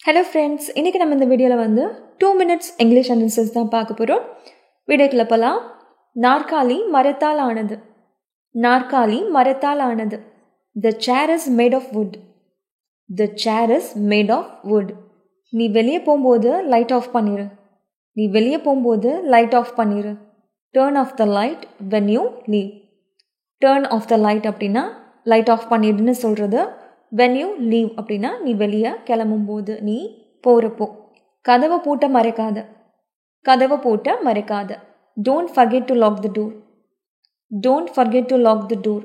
Hello friends, இன்றைக்கி நம்ம இந்த வீடியோவில் 2 minutes இங்கிலீஷ் சென்டென்சஸ் தான் பார்க்க போகிறோம். வீடியோக்குள்ள போகலாம். நாற்காலி மரத்தால் ஆனது. நாற்காலி மரத்தால் ஆனது. The chair is made of wood. The chair is made of wood. நீ வெளியே போகும்போது லைட் ஆஃப் பண்ணிடு. நீ வெளியே போகும்போது லைட் ஆஃப் பண்ணிடு. Turn off the light when you leave. Turn off the light அப்படின்னா லைட் ஆஃப் பண்ணிடுன்னு சொல்கிறது. when you leave அப்படின்னா நீ வெளியே கிளம்பும்போது, நீ போகிறப்போ. கதவை பூட்ட மறைக்காத. கதவை பூட்ட மறைக்காத. Don't forget to lock the door. Don't forget to lock the door.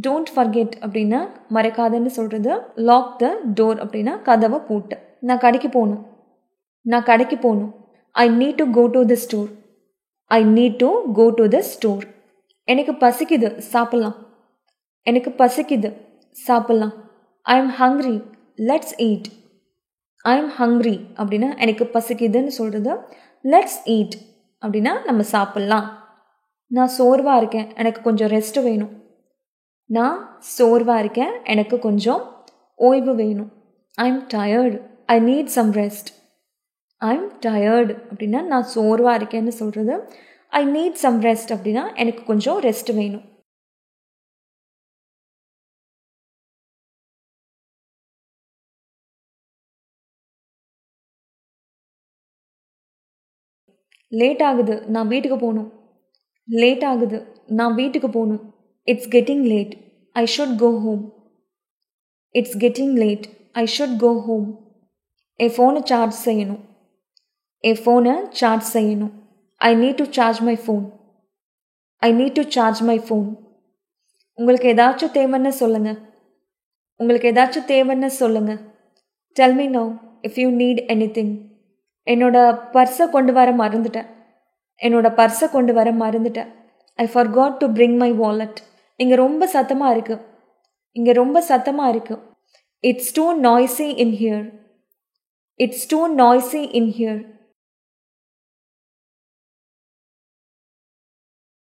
Don't forget அப்படின்னா மறைக்காதன்னு சொல்கிறது. Lock the door அப்படின்னா கதவை பூட்ட. நான் கடைக்கு போகணும். நான் கடைக்கு போகணும். I need to go to the store. I need to go to the store. எனக்கு பசிக்குது, சாப்பிட்லாம். எனக்கு பசிக்குது, சாப்பிட்லாம். I am hungry. Let's eat. I am hungry அப்படின்னா எனக்கு பசிக்குதுன்னு சொல்கிறது. Let's eat அப்படின்னா நம்ம சாப்பிட்லாம். நான் சோர்வாக இருக்கேன், எனக்கு கொஞ்சம் ரெஸ்ட் வேணும். நான் சோர்வாக இருக்கேன், எனக்கு கொஞ்சம் ஓய்வு வேணும். I am tired. I need some rest. I am tired அப்படின்னா நான் சோர்வாக இருக்கேன்னு சொல்கிறது. I need some rest அப்படின்னா எனக்கு கொஞ்சம் ரெஸ்ட் வேணும். லேட் ஆகுது, நான் வீட்டுக்கு போகணும். லேட் ஆகுது, நான் வீட்டுக்கு போகணும். It's getting late. I should go home. It's getting late. I should go home. என் ஃபோனை சார்ஜ் செய்யணும். என் ஃபோனை சார்ஜ் செய்யணும். I need to charge my phone. I need to charge my phone. உங்களுக்கு ஏதாச்சும் தேவைன்னு சொல்லுங்கள். உங்களுக்கு ஏதாச்சும் தேவைன்னு சொல்லுங்கள். Tell me now if you need anything. என்னோட பர்ஸை கொண்டு வர மறந்துட்டேன். என்னோட பர்ஸை கொண்டு வர மறந்துட்டேன். ஐ forgot to bring my wallet. இங்கே ரொம்ப சத்தமாக இருக்குது. இங்கே ரொம்ப சத்தமாக இருக்குது. It's too noisy in here. It's too noisy in here.